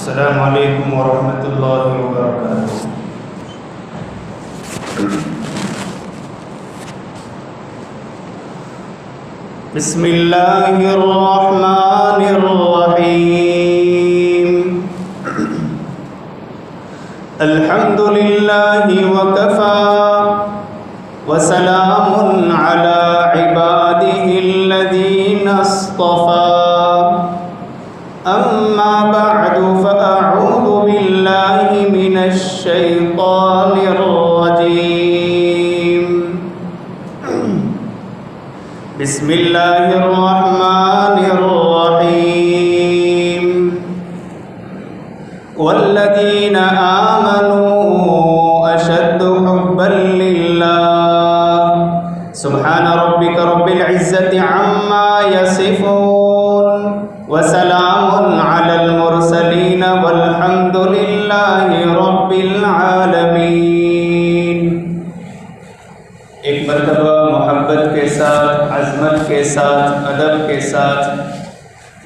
السلام علیکم ورحمۃ اللہ وبرکاتہ۔ بسم اللہ الرحمن الرحیم۔ الحمد للہ وکفى وسلام علی عبادہ الذین اصطفى، اما بعد فاعوذ باللہ من الشیطان الرجیم۔ بسم اللہ الرحمن الرحیم۔ والذین آمنوا اشد حبا للہ، سبحان ربک رب العزت عما یصفون، وسلام علی المرسلین والحمد للہ رب العالمین۔ ایک مرتبہ محبت کے ساتھ، عظمت کے ساتھ، ادب کے ساتھ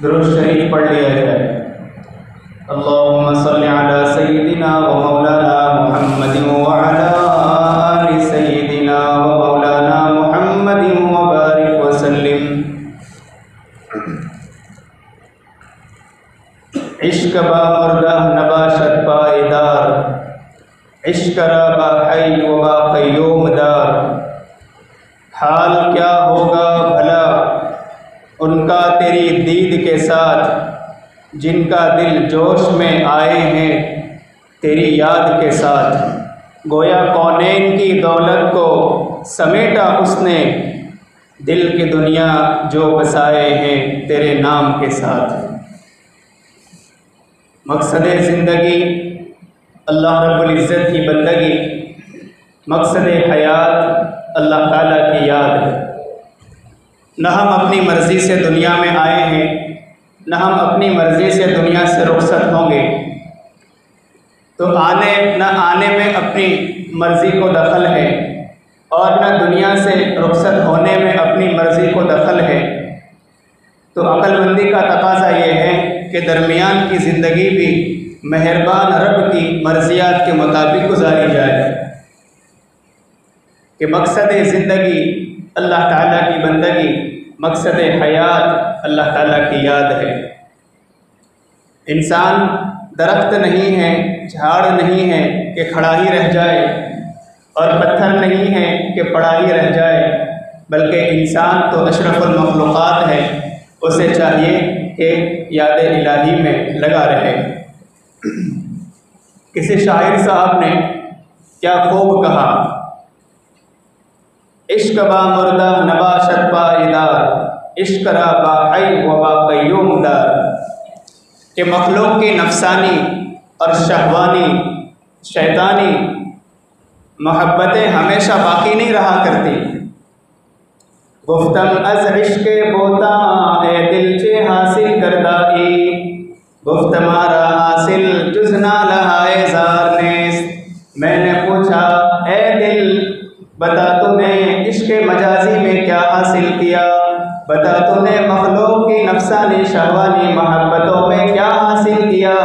درود شریف پڑھ لیا جائے۔ اللہم صل علی سیدنا و مولانا محمد وعلی آل سیدنا و مولانا محمد وبارک وسلم۔ عشق با مردہ نباشت پائیدار، عشق را با حی و با قیوم دار۔ حال کیا ہوگا بھلا ان کا تیری دید کے ساتھ، جن کا دل جوش میں آئے ہیں تیری یاد کے ساتھ۔ گویا کونین کی دولت کو سمیٹا اس نے، دل کی دنیا جو بسائے ہیں تیرے نام کے ساتھ۔ مقصد زندگی اللہ رب العزت کی بندگی، مقصد حیات اللہ تعالیٰ کی یاد ہے۔ نہ ہم اپنی مرضی سے دنیا میں آئے ہیں، نہ ہم اپنی مرضی سے دنیا سے رخصت ہوں گے، تو نہ آنے میں اپنی مرضی کو دخل ہے، اور نہ دنیا سے رخصت ہونے میں اپنی مرضی کو دخل ہے۔ تو عقل مندی کا تقاضا یہ ہے کہ درمیان کی زندگی بھی مہربان رب کی مرضیات کے مطابق گزاری جائے، کہ مقصد زندگی اللہ تعالیٰ کی بندگی، مقصد حیات اللہ تعالیٰ کی یاد ہے۔ انسان درخت نہیں ہے، جھاڑ نہیں ہے کہ کھڑا ہی رہ جائے، اور پتھر نہیں ہے کہ پڑا ہی رہ جائے، بلکہ انسان تو اشرف المخلوقات ہے، اسے چاہیے کہ یاد الہی میں لگا رہے۔ کسی شاعر صاحب نے کیا خوب کہا، عشق با مردہ نباشت پائیدار، عشق را با حی و با قیوم دار، کہ مخلوق کی نفسانی اور شہوانی شیطانی محبتیں ہمیشہ باقی نہیں رہا کرتی۔ گفتم از عشق بوتا اے دل چے حاصل کردائی، گفت مارا حاصل جز نہ لہائے زار نیست۔ میں نے پوچھا اے دل بتا تو نے عشق مجازی میں کیا حاصل کیا، بتا تو نے مخلوق کی نفسانی شہوانی محبتوں میں کیا حاصل کیا۔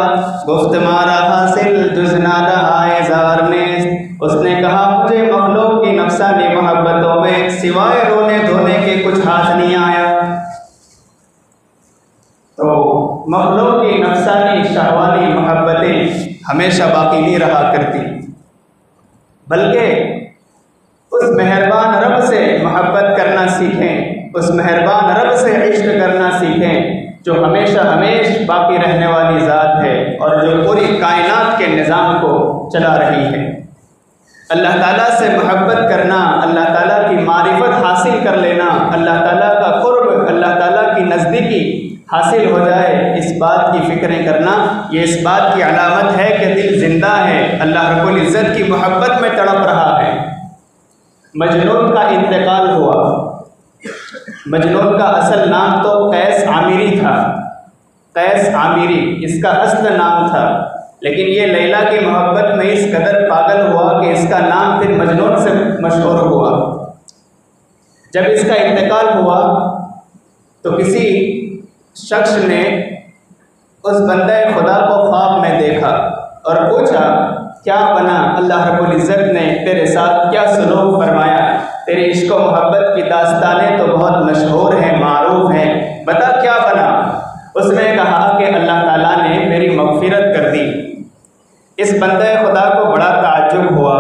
گفت مارا حاصل جز نہ لہائے زار نیست، اس نے کہا مجھے مخلوق کی نفسانی محبتوں میں سوائے رونے دھونے کے کچھ ہاتھ نہیں آیا۔ تو مخلوق کی نفسانی شہوانی محبتیں ہمیشہ باقی نہیں رہا کرتی، بلکہ اس مہربان رب سے محبت کرنا سیکھیں، اس مہربان رب سے عشق کرنا سیکھیں، جو ہمیشہ ہمیش باقی رہنے والی ذات ہے، اور جو پوری کائنات کے نظام کو چلا رہی ہے۔ اللہ تعالیٰ سے محبت کرنا، اللہ تعالیٰ کی معرفت حاصل کر لینا، اللہ تعالیٰ کا قرب، اللہ تعالیٰ کی نزدیکی حاصل ہو جائے، اس بات کی فکریں کرنا، یہ اس بات کی علامت ہے کہ دل زندہ ہے، اللہ رب العزت کی محبت میں تڑپ رہا ہے۔ مجنون کا انتقال ہوا۔ مجنون کا اصل نام تو قیس عامری تھا، قیس عامری اس کا اصل نام تھا، لیکن یہ لیلا کی محبت میں اس قدر پاگل ہوا کہ اس کا نام پھر مجنون سے مشہور ہوا۔ جب اس کا انتقال ہوا تو کسی شخص نے اس بندے خدا کو خواب میں دیکھا اور پوچھا کیا بنا؟ اللہ رب العزت نے تیرے ساتھ کیا سلوک فرمایا؟ تیری عشق و محبت کی داستانیں تو بہت مشہور ہیں، معروف ہیں، بتا کیا بنا؟ اس نے کہا کہ اللہ تعالیٰ نے میری مغفرت کر دی۔ اس بندے خدا کو بڑا تعجب ہوا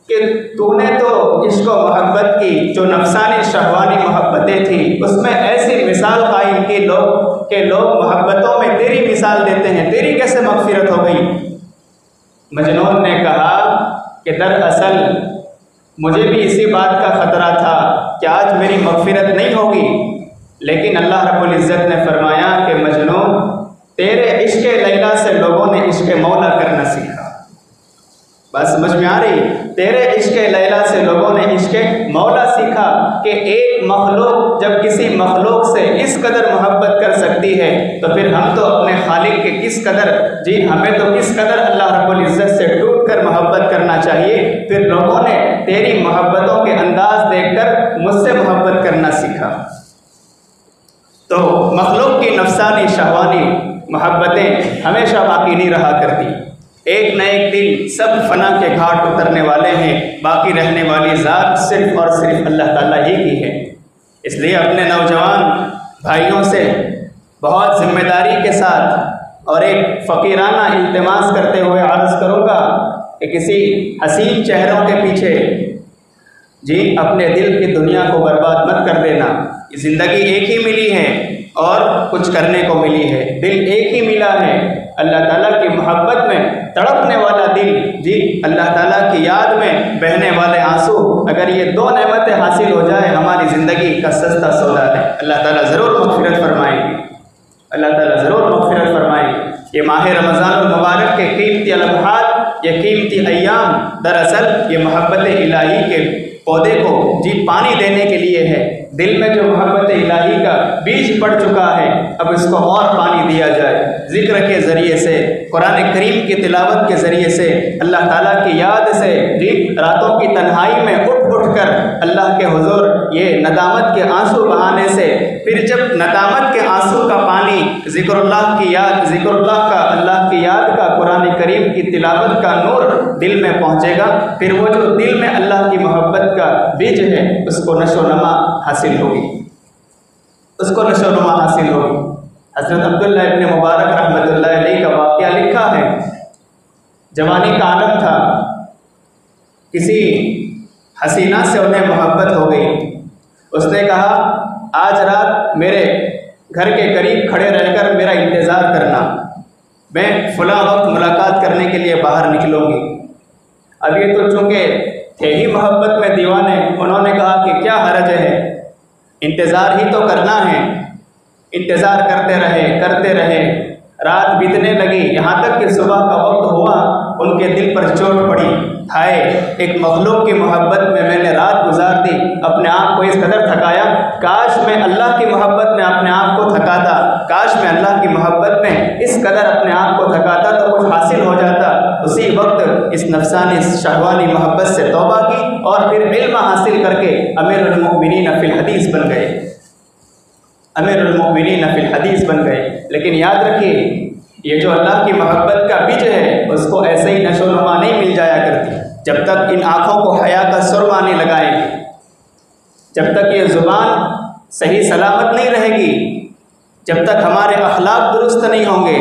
کہ تو نے تو عشق و محبت کی جو نفسانی شہوانی محبتیں تھیں اس میں ایسی مثال قائم کی کہ لوگ محبتوں میں تیری مثال دیتے ہیں، تیری کیسے مغفرت ہو گئی؟ مجنون نے کہا کہ دراصل مجھے بھی اسی بات کا خطرہ تھا کہ آج میری مغفرت نہیں ہوگی، لیکن اللہ رب العزت نے فرمایا کہ مجنون تیرے عشق لیلا سے لوگوں نے عشق مولا کرنا سیکھا۔ بات سمجھ میں آ رہی؟ تیرے عشق لیلا سے لوگوں نے عشق مولا سیکھا کہ ایک مخلوق جب کسی مخلوق سے اس قدر محبت کر سکتی ہے تو پھر ہم تو اپنے خالق کے کس قدر، ہمیں تو کس قدر اللہ رب العزت سے ٹوٹ کر محبت کرنا چاہیے۔ پھر لوگوں نے تیری محبتوں کے انداز دیکھ کر مجھ سے محبت کرنا سیکھا۔ تو مخلوق کی نفسانی شہوانی محبتیں ہمیشہ باقی نہیں رہا کرتی، ایک نہ ایک دن سب فنا کے گھاٹ اترنے والے ہیں، باقی رہنے والی ذات صرف اور صرف اللہ تعالیٰ ہی کی ہے۔ اس لیے اپنے نوجوان بھائیوں سے بہت ذمہ داری کے ساتھ اور ایک فقیرانہ التماس کرتے ہوئے عرض کروں گا کہ کسی حسین چہروں کے پیچھے اپنے دل کی دنیا کو برباد مت کر دینا۔ زندگی ایک ہی ملی ہے اور کچھ کرنے کو ملی ہے، دل ایک ہی ملا ہے۔ اللہ تعالیٰ کی محبت میں تڑپنے والا دل، اللہ تعالیٰ کی یاد میں بہنے والے آنسو، اگر یہ دو نعمتیں حاصل ہو جائے ہماری زندگی کا سستا سودا ہے۔ اللہ تعالیٰ ضرور مغفرت فرمائیں گے، اللہ تعالیٰ ضرور مغفرت فرمائیں گے۔ یہ ماہ رمضان المبارک کے قیمتی لمحات، یہ قیمتی ایام دراصل یہ محبت الہی کے پودے کو پانی دینے کے لیے ہے۔ دل میں جو محبت الہی کا بیج پڑ چکا ہے اب اس کو اور پانی دیا جائے، ذکر کے ذریعے سے، قرآن کریم کی تلاوت کے ذریعے سے، اللہ تعالیٰ کی یاد سے، راتوں کی تنہائی میں اٹھ کر اللہ کے حضور یہ ندامت کے آنسو بہانے سے، پھر جب ندامت کے آنسو کا پانی ذکر اللہ کی یاد، ذکر اللہ کا، اللہ کی یاد کا، قرآن کریم کی تلاوت کا نور دل میں پہنچے گا، پھر وہ جو دل میں اللہ کی محبت کا بیج ہے اس کو نشو و نما حاصل ہوگی، اس کو نشو و نما حاصل ہوگی۔ حضرت عبداللہ ابن مبارک رحمۃ اللہ علیہ کا واقعہ لکھا ہے، جوانی کا عالم تھا، کسی حسینہ سے انہیں محبت ہو گئی۔ اس نے کہا آج رات میرے گھر کے قریب کھڑے رہ کر میرا انتظار کرنا، میں فلاں وقت ملاقات کرنے کے لیے باہر نکلوں گی۔ اب یہ تو چونکہ تھے ہی محبت میں دیوانے، انہوں نے کہا کہ کیا حرج ہے، انتظار ہی تو کرنا ہے۔ انتظار کرتے رہے، رات بیتنے لگی، یہاں تک کہ صبح کا وقت ہوا، ان کے دل پر چوٹ پڑی، ہائے ایک مخلوق کی محبت میں نے رات گزار دی، اپنے آپ کو اس قدر تھکایا، کاش میں اللہ کی محبت میں اپنے آپ کو تھکاتا، کاش میں اللہ کی محبت میں اس قدر اپنے آپ کو تھکاتا تو کچھ حاصل ہو جاتا۔ اسی وقت اس نفسانی شہوانی محبت سے توبہ کی اور پھر علم حاصل کر کے امیر المؤمنین فی الحدیث بن گئے، امیر المؤمنین فی الحدیث بن گئے۔ لیکن یاد رکھیے یہ جو اللہ کی محبت کا بیج ہے اس کو ایسے ہی نشو و نما نہیں مل جایا کرتی، جب تک ان آنکھوں کو حیا کا سرما نہیں لگائیں گے، جب تک یہ زبان صحیح سلامت نہیں رہے گی، جب تک ہمارے اخلاق درست نہیں ہوں گے۔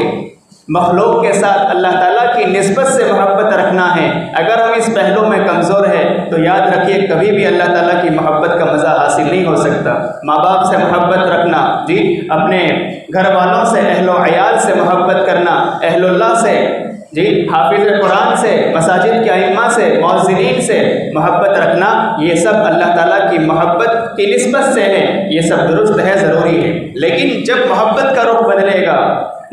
مخلوق کے ساتھ اللہ تعالیٰ کی نسبت سے محبت رکھنا ہے، اگر ہم اس پہلو میں کمزور ہیں تو یاد رکھیے کبھی بھی اللہ تعالیٰ کی محبت کا مزہ حاصل نہیں ہو سکتا۔ ماں باپ سے محبت رکھنا، اپنے گھر والوں سے، اہل و عیال سے محبت کرنا، اہل اللہ سے، حافظ قرآن سے، مساجد کے ائمہ سے، مؤذنین سے محبت رکھنا، یہ سب اللہ تعالیٰ کی محبت کی نسبت سے ہے، یہ سب درست ہے، ضروری ہے۔ لیکن جب محبت کا رخ بدلے گا،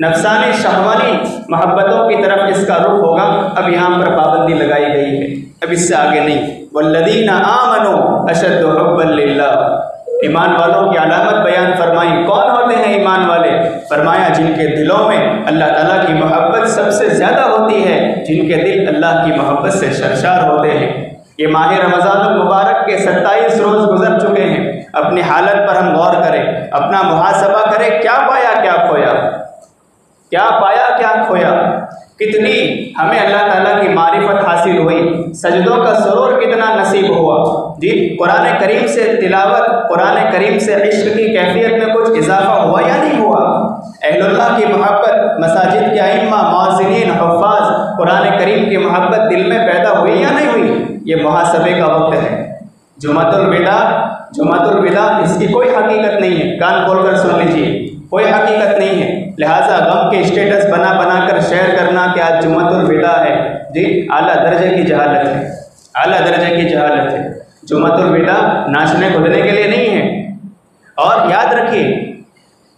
نفسانی شہوانی محبتوں کی طرف اس کا رخ ہوگا، اب یہاں پر پابندی لگائی گئی ہے، اب اس سے آگے نہیں۔ والذین آمنوا اشد حبا للہ، ایمان والوں کی علامت بیان فرمائی، کون ہوتے ہیں ایمان والے؟ فرمایا جن کے دلوں میں اللہ تعالیٰ کی محبت سب سے زیادہ ہوتی ہے، جن کے دل اللہ کی محبت سے سرشار ہوتے ہیں۔ یہ ماہ رمضان المبارک کے 27 روز گزر چکے ہیں، اپنی حالت پر ہم غور کریں، اپنا محاسبہ کریں، کیا پایا کیا کھویا۔ کیا پایا کیا کھویا، کتنی ہمیں اللہ تعالیٰ کی معرفت حاصل ہوئی، سجدوں کا سرور کتنا نصیب ہوا جی، قرآن کریم سے تلاوت، قرآن کریم سے عشق کی کیفیت میں کچھ اضافہ ہوا یا نہیں ہوا، اہل اللہ کی محبت، مساجد کے ائمہ، مؤذنین، حفاظ، قرآن کریم کی محبت دل میں پیدا ہوئی یا نہیں ہوئی؟ یہ محاسبے کا وقت ہے۔ جمعۃ الوداع اس کی کوئی حقیقت نہیں ہے، کان کھول کر سن لیجیے، کوئی حقیقت نہیں ہے، لہٰذا غم کے اسٹیٹس بنا کر شیئر کرنا کہ آج جمعۃ الوداع ہے جی، اعلیٰ درجے کی جہالت ہے، اعلیٰ درجے کی جہالت ہے۔ جمعۃ الوداع ناچنے کودنے کے لیے نہیں ہے۔ اور یاد رکھیے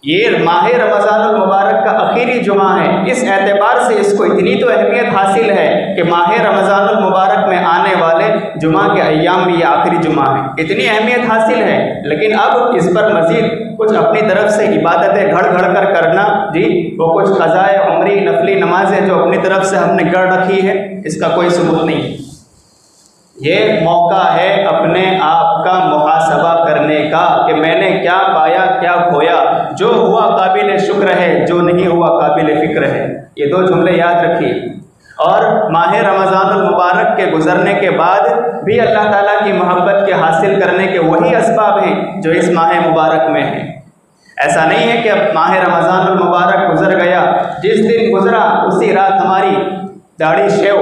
یہ ماہ رمضان المبارک کا آخری جمعہ ہے، اس اعتبار سے اس کو اتنی تو اہمیت حاصل ہے کہ ماہ رمضان المبارک میں آنے والے جمعہ کے ایام میں یہ آخری جمعہ ہے، اتنی اہمیت حاصل ہے۔ لیکن اب اس پر مزید کچھ اپنی طرف سے عبادتیں گھڑ کر کرنا جی، وہ کچھ قضائے عمری نفلی نمازیں جو اپنی طرف سے ہم نے گڑھ رکھی ہے، اس کا کوئی ثبوت نہیں۔ یہ موقع ہے اپنے آپ کا محاسبہ کرنے کا کہ میں نے کیا پایا کیا کھویا، جو ہوا قابل شکر ہے، جو نہیں ہوا قابل فکر ہے۔ یہ دو جملے یاد رکھیے۔ اور ماہ رمضان المبارک کے گزرنے کے بعد بھی اللہ تعالیٰ کی محبت کے حاصل کرنے کے وہی اسباب ہیں جو اس ماہ مبارک میں ہیں۔ ایسا نہیں ہے کہ اب ماہ رمضان المبارک گزر گیا، جس دن گزرا اسی رات ہماری داڑھی شیو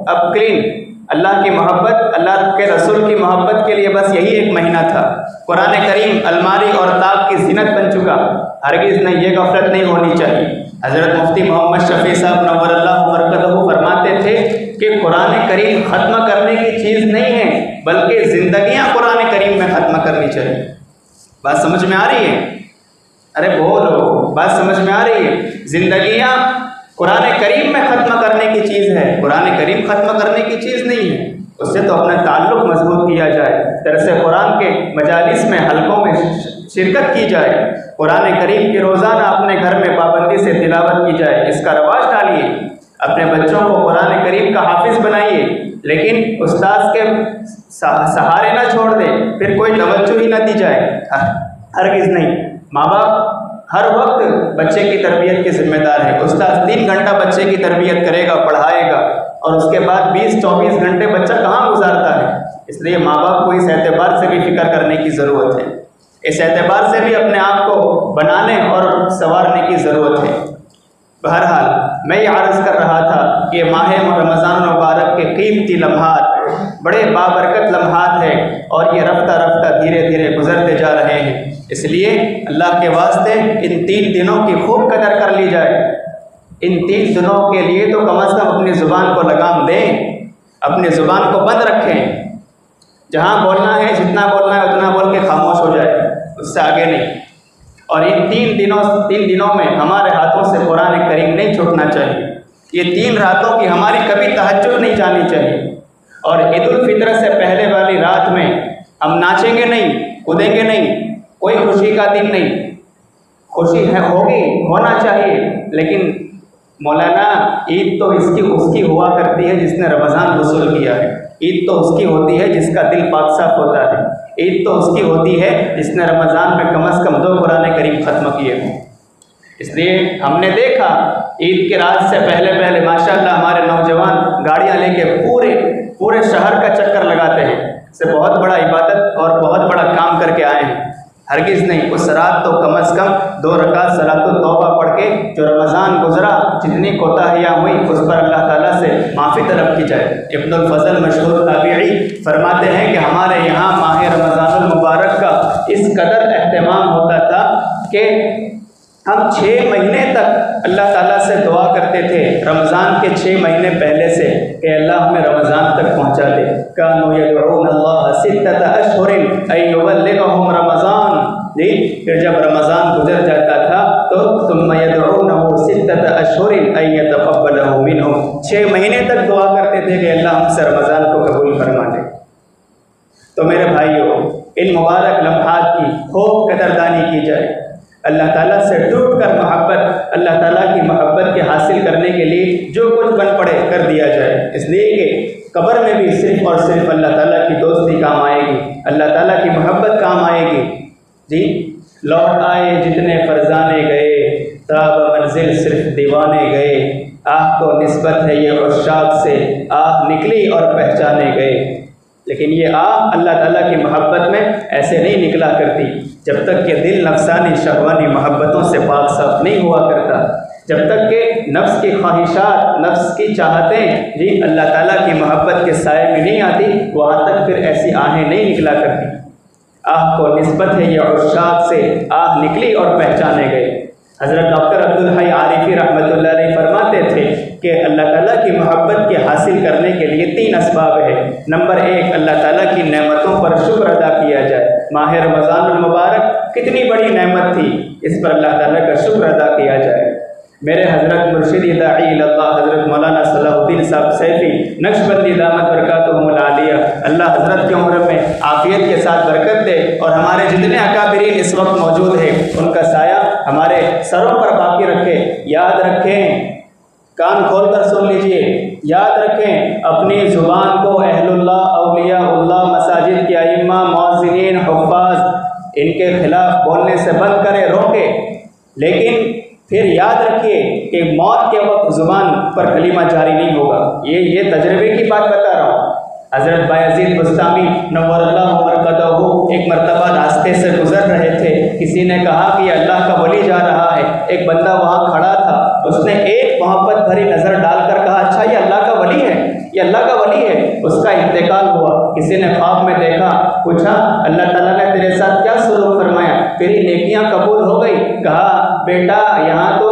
اب کلین، اللہ کی محبت، اللہ کے رسول کی محبت کے لیے بس یہی ایک مہینہ تھا۔ قرآن کریم الماری اور طاق کی زینت بن چکا، ہرگز نہیں، یہ غفلت نہیں ہونی چاہیے۔ حضرت مفتی محمد شفیع صاحب نور اللہ مرکزہ فرماتے تھے کہ قرآن کریم ختم کرنے کی چیز نہیں ہے، بلکہ زندگیاں قرآن کریم میں ختم کرنی چاہیے۔ بات سمجھ میں آ رہی ہے؟ ارے بولو، بات سمجھ میں آ رہی ہے؟ زندگیاں قرآن کریم میں ختم کرنے کی چیز ہے، قرآن کریم ختم کرنے کی چیز نہیں ہے۔ اس سے تو اپنا تعلق مضبوط کیا جائے، درس قرآن کے مجالس میں، حلقوں میں شرکت کی جائے، قرآن کریم کی روزانہ اپنے گھر میں پابندی سے تلاوت کی جائے، اس کا رواج ڈالیے، اپنے بچوں کو قرآن کریم کا حافظ بنائیے، لیکن استاذ کے سہارے نہ چھوڑ دے، پھر کوئی توجہ ہی نہ دی جائے، ہرگز نہیں۔ ماں باپ ہر وقت بچے کی تربیت کے ذمہ دار ہے، استاذ 3 گھنٹہ بچے کی تربیت کرے گا، پڑھائے گا، اور اس کے بعد 20-24 گھنٹے بچہ کہاں گزارتا ہے؟ اس لیے ماں باپ کو اس اعتبار سے بھی فکر کرنے کی ضرورت ہے، اس اعتبار سے بھی اپنے آپ کو بنانے اور سنوارنے کی ضرورت ہے۔ بہرحال میں یہ عرض کر رہا تھا کہ یہ ماہ رمضان المبارک کے قیمتی لمحات بڑے بابرکت لمحات ہیں، اور یہ رفتہ رفتہ دھیرے دھیرے گزرتے جا رہے ہیں۔ اس لیے اللہ کے واسطے ان 3 دنوں کی خوب قدر کر لی جائے۔ ان 3 دنوں کے لیے تو کم از کم اپنی زبان کو لگام دیں، اپنی زبان کو بند رکھیں، جہاں بولنا ہے جتنا بولنا ہے اتنا بول کے خاموش ہو جائے، اس سے آگے نہیں۔ اور ان 3 دنوں میں ہمارے ہاتھوں سے قرآن کریم نہیں چھوٹنا چاہیے۔ یہ 3 راتوں کی ہماری کبھی تہجد نہیں جانی چاہیے۔ اور عید الفطر سے پہلے والی رات میں ہم ناچیں گے نہیں، کودیں گے نہیں، کوئی خوشی کا دن نہیں۔ خوشی ہے ہوگی، ہونا چاہیے، لیکن مولانا عید تو اس کی ہوا کرتی ہے جس نے رمضان وصول کیا ہے، عید تو اس کی ہوتی ہے جس کا دل پاک صاف ہوتا ہے، عید تو اس کی ہوتی ہے جس نے رمضان میں کم از کم 2 قرآن کریم ختم کیے ہوں۔ اس لیے ہم نے دیکھا عید کے رات سے پہلے ماشاءاللہ ہمارے نوجوان گاڑیاں لے کے پورے شہر کا چکر لگاتے ہیں، سے بہت بڑا عبادت اور بہت بڑا کام کر کے آئے ہیں۔ ہرگز نہیں، اس رات تو کم از کم 2 رکعت صلاۃ التوبہ پڑھ کے جو رمضان گزرا، جتنی کوتاہیاں ہوئی اس پر اللہ تعالیٰ سے معافی طلب کی جائے۔ ابن الفضل مشہور تابعی فرماتے ہیں کہ ہمارے یہاں ماہ رمضان المبارک کا اس قدر اہتمام ہوتا تھا کہ ہم 6 مہینے تک اللہ تعالیٰ سے دعا کرتے تھے، رمضان کے 6 مہینے پہلے سے، کہ اللہ ہمیں رمضان تک پہنچا دے۔ کانوا یدعون اللہ 6 اشہر ان یبلغہم رمضان، جی پھر جب رمضان گزر جاتا تھا تو ثم یدعونہ 6 اشہر ان یتقبلہ منہم، 6 مہینے تک دعا کرتے تھے کہ اللہ ہم سے رمضان کو قبول فرما دے۔ تو میرے بھائیوں، ان مبارک لمحات کی خوب قدردانی کی جائے، اللہ تعالیٰ سے ٹوٹ کر محبت، اللہ تعالیٰ کی محبت کے حاصل کرنے کے لیے جو کچھ بن پڑے کر دیا جائے، اس لیے کہ قبر میں بھی صرف اور صرف اللہ تعالیٰ کی دوستی کام آئے گی، اللہ تعالیٰ کی محبت کام آئے گی۔ جی لوٹ آئے جتنے فرزانے گئے، تاب منزل صرف دیوانے گئے، آہ کو نسبت ہے یہ عشاق سے، آہ نکلی اور پہچانے گئے۔ لیکن یہ آہ اللہ تعالیٰ کی محبت میں ایسے نہیں نکلا کرتی جب تک کہ دل نفسانی شہوانی محبتوں سے پاک صاف نہیں ہوا کرتا، جب تک کہ نفس کی خواہشات، نفس کی چاہتیں جی اللہ تعالیٰ کی محبت کے سائے میں نہیں آتی، وہاں تک پھر ایسی آہیں نہیں نکلا کرتی۔ آہ کو نسبت ہے یہ عشاق سے، آہ نکلی اور پہچانے گئے۔ حضرت ڈاکٹر عبدالحی عارفی رحمۃ اللہ علیہ فرماتے تھے کہ اللہ تعالیٰ کی محبت کے حاصل کرنے کے لیے 3 اسباب ہے۔ نمبر 1، اللہ تعالیٰ کی نعمتوں پر شکر ادا کیا جائے۔ ماہ رمضان المبارک کتنی بڑی نعمت تھی، اس پر اللہ تعالیٰ کا شکر ادا کیا جائے۔ میرے حضرت مرشد داعی اللہ حضرت مولانا صلاح الدین صاحب سیفی نقشبندی دامت برکاتہم العالیہ، اللہ حضرت کی عمر میں عافیت کے ساتھ برکت دے، اور ہمارے جتنے اکابرین اس وقت موجود ہیں ان کا سایہ ہمارے سروں پر باقی رکھے۔ یاد رکھیں، کان کھول کر سن لیجئے، یاد رکھیں اپنی زبان کو اہل اللہ، اولیاء اللہ، مساجد کے ائمہ، مؤذنین، حفاظ ان کے خلاف بولنے سے بند کرے، روکے، لیکن پھر یاد رکھیے کہ موت کے وقت زبان پر کلمہ جاری نہیں ہوگا۔ یہ تجربے کی بات بتا رہا ہوں۔ حضرت بایزید بستامی نور اللہ مرقدہ ایک مرتبہ راستے سے گزر رہے تھے، کسی نے کہا کہ یہ اللہ کا ولی جا رہا ہے۔ ایک بندہ وہاں کھڑا تھا، اس نے ایک محبت بھری نظر ڈال کر کہا اچھا یہ اللہ کا ولی ہے، یہ اللہ کا ولی ہے۔ اس کا انتقال ہوا، کسی نے خواب میں دیکھا، پوچھا اللہ تعالیٰ نے تیرے ساتھ کیا سلوک فرمایا، تیری نیکیاں قبول ہو گئی؟ کہا بیٹا یہاں تو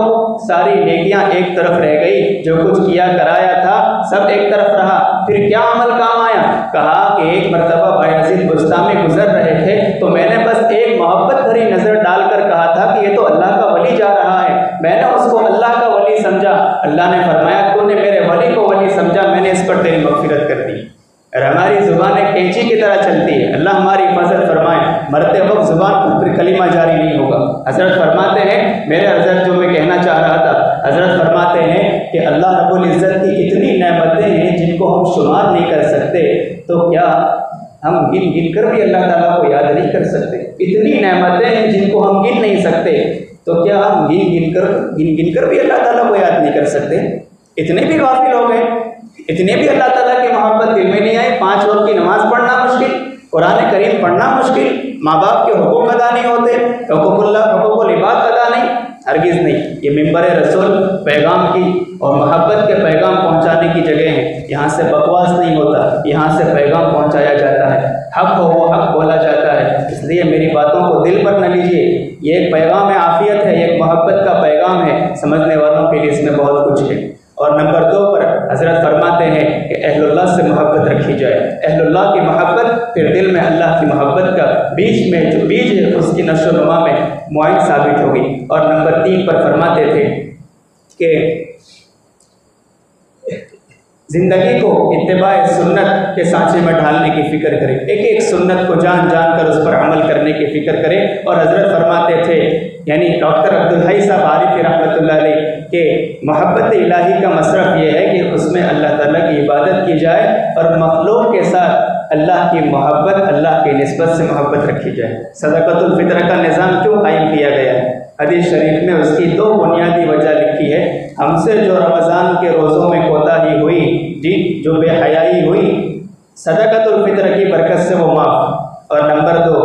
ساری نیکیاں ایک طرف رہ گئی، جو کچھ کیا کرایا تھا سب ایک طرف رہا، پھر کیا عمل کام آیا؟ کہا کہ ایک مرتبہ بایزید بستامی گزر رہے تھے تو میں نے بس ایک محبت بھری نظر ڈال کر کہا تھا کہ یہ تو اللہ کا ولی جا رہا ہے، میں نے اس کو اللہ کا ولی سمجھا، اللہ نے فرمایا تو نے میرے ولی کو ولی سمجھا، میں نے اس پر تیری مغفرت کر دی۔ اور ہماری زبانیں کینچی کی طرح چلتی ہے، اللہ ہماری حفاظت فرمائے، مرتے وقت زبان پر پھر کلمہ جاری نہیں ہوگا۔ حضرت فرماتے ہیں، میرے حضرت جو میں کہنا چاہ رہا تھا، حضرت فرماتے ہیں کہ اللہ رب العزت کی اتنی نعمتیں ہیں جن کو ہم شمار نہیں کر سکتے، تو کیا ہم گن گن کر بھی اللہ تعالیٰ کو یاد نہیں کر سکتے؟ اتنی نعمتیں ہیں جن کو ہم گن نہیں سکتے، تو کیا ہم گن گن کر بھی اللہ تعالیٰ کو یاد نہیں کر سکتے؟ اتنے بھی غافل ہو گئے، اتنے بھی اللہ تعالیٰ کی محبت دل میں نہیں آئی۔ 5 وقت کی نماز پڑھنا مشکل، قرآن کریم پڑھنا مشکل، ماں باپ کے حقوق ادا نہیں ہوتے، حقوق اللہ، حقوق العباد ادا نہیں، ہرگز نہیں۔ یہ منبر رسول پیغام کی اور محبت کے پیغام پہنچانے کی جگہ ہے، یہاں سے بکواس نہیں ہوتا، یہاں سے پیغام پہنچایا جاتا ہے، حق ہو وہ حق بولا جاتا ہے۔ اس لیے میری باتوں کو دل پر نہ لیجیے، یہ ایک پیغام عافیت ہے، ایک محبت کا پیغام ہے، سمجھنے والوں کے لیے اس میں بہت کچھ ہے۔ اور نمبر 2 پر حضرت فرماتے ہیں کہ اہل اللہ سے محبت رکھی جائے، اہل اللہ کی محبت، پھر دل میں اللہ کی محبت کا بیچ میں جو بیج ہے اس کی نشو و نما میں معین ثابت ہوگی۔ اور نمبر 3 پر فرماتے تھے کہ زندگی کو اتباع سنت کے سانچے میں ڈھالنے کی فکر کرے، ایک ایک سنت کو جان جان کر اس پر عمل کرنے کی فکر کرے۔ اور حضرت فرماتے تھے، یعنی ڈاکٹر عبدالحی صاحب عارفی رحمۃ اللہ علیہ کہ محبت الہی کا مصرف یہ ہے کہ اس میں اللہ تعالیٰ کی عبادت کی جائے اور مخلوق کے ساتھ اللہ کی محبت، اللہ کی نسبت سے محبت رکھی جائے۔ صدقۃ الفطر کا نظام کیوں قائم کیا گیا ہے؟ حدیث شریف میں اس کی 2 بنیادی وجہ لکھی ہے۔ ہم سے جو رمضان کے روزوں میں کوتاہی ہوئی، جی جو بے حیائی ہوئی، صدقۃ الفطر کی برکت سے وہ معاف۔ اور نمبر 2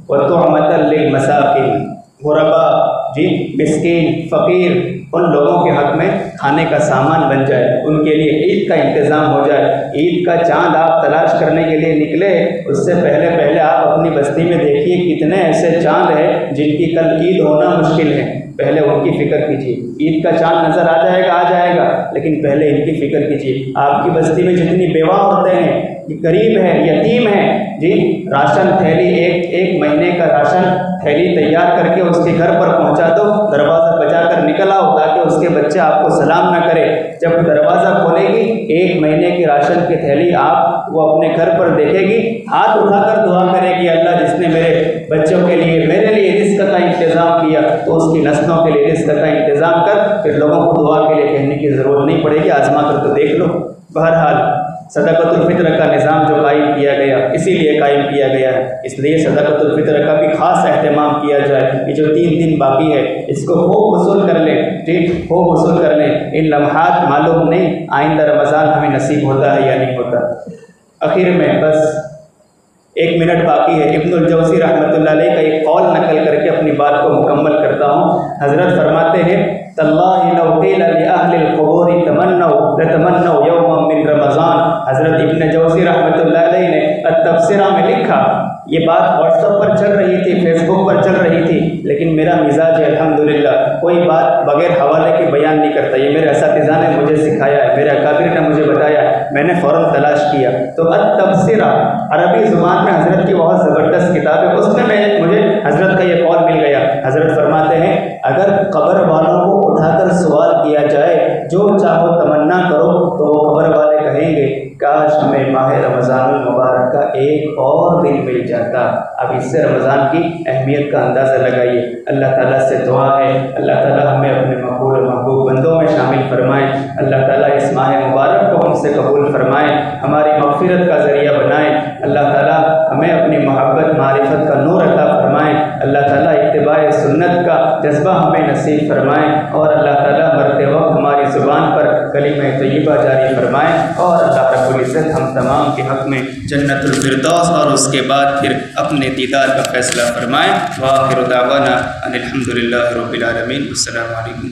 وَطُعْمَةً لِلْمَسَاكِينِ، غربا، جی مسکین، فقیر، ان لوگوں کے حق میں کھانے کا سامان بن جائے، ان کے لیے عید کا انتظام ہو جائے۔ عید کا چاند آپ تلاش کرنے کے لیے نکلے، اس سے پہلے آپ اپنی بستی میں دیکھیے کتنے ایسے چاند ہیں جن کی کل عید ہونا مشکل ہے، پہلے ان کی فکر کیجیے۔ عید کا چاند نظر آ جائے گا، لیکن پہلے ان کی فکر کیجیے۔ آپ کی بستی میں جتنی بیوہ عورتیں ہیں، غریب ہیں، یتیم ہیں، جی راشن تھیلی ایک مہینے کا راشن تھیلی تیار کر کے اس کے گھر پر پہنچا دو، دروازہ بجا کر نکل آؤ تاکہ اس کے بچے آپ کو سلام نہ کرے۔ جب دروازہ کھولے گی 1 مہینے کی راشن کی تھیلی آپ وہ اپنے گھر پر دیکھے گی، ہاتھ اٹھا کر دعا کرے گی اللہ جس نے میرے بچوں کے لیے، میرے لیے رزق کا انتظام کیا تو اس کی نسلوں کے لیے رزق کا انتظام کر۔ پھر لوگوں کو دعا کے لیے کہنے کی ضرورت نہیں پڑے گی، آزما کر تو دیکھ لو۔ بہرحال صدقۃ الفطر کا نظام جو قائم کیا گیا اسی لیے قائم کیا گیا ہے، اس لیے صدقۃ الفطر کا بھی خاص اہتمام کیا جائے۔ یہ جو 3 دن باقی ہے اس کو خوب وصول کر لیں، جی خوب وصول کر لیں. ان لمحات معلوم نہیں آئندہ رمضان ہمیں نصیب ہوتا ہے یا نہیں ہوتا. آخر میں بس 1 منٹ باقی ہے. ابن الجوزی رحمۃ اللہ علیہ کا ایک قول نقل کر کے اپنی بات کو مکمل کرتا ہوں. حضرت فرماتے ہیں تاللہ لو قیل لأہل القبور تمنوا لتمنوا یوما من رمضان. حضرت ابن جوزی رحمۃ اللہ علیہ نے التبصرہ میں لکھا. یہ بات واٹس ایپ پر چل رہی تھی, فیس بک پر چل رہی تھی, لیکن میرا مزاج ہے الحمدللہ کوئی بات بغیر حوالے کے بیان نہیں کرتا. یہ میرے اساتذہ نے مجھے سکھایا ہے, میرے اکابر نے مجھے بتایا, میں نے فوراً تلاش کیا. تو التبصرہ عربی زبان میں حضرت کی بہت زبردست کتاب ہے, اس میں مجھے حضرت کا یہ قول مل گیا. حضرت فرماتے ہیں اگر قبر والوں کو اٹھا کر سوال کیا جائے جو چاہو تمنا کرو تو وہ قبر والے کہیں گے کاش ہمیں ماہ رمضان المبارک کا ایک اور دن مل جاتا. اب اس سے رمضان کی اہمیت کا اندازہ لگائیے. اللہ تعالیٰ سے دعا ہے اللہ تعالیٰ ہمیں اپنے مقبول و محبوب بندوں میں شامل فرمائیں. اللہ تعالیٰ اس ماہ مبارک کو ہم سے قبول فرمائیں, ہماری مغفرت کا ذریعہ بنائیں. اللہ تعالیٰ ہمیں اپنی محبت معرفت کا نور عطا فرمائیں. اللہ تعالیٰ اتباع سنت کا جذبہ ہمیں نصیب فرمائیں, اور اللہ تعالیٰ مرتے وقت ہماری زبان پر کلمہ طیبہ جاری فرمائیں. اور اللہ رب العزت ہم تمام کے حق میں جنت الفردوس اور اس کے بعد پھر اپنے دیدار کا فیصلہ فرمائیں. وآخر دعوانا ان الحمد للہ رب العالمین. السلام علیکم.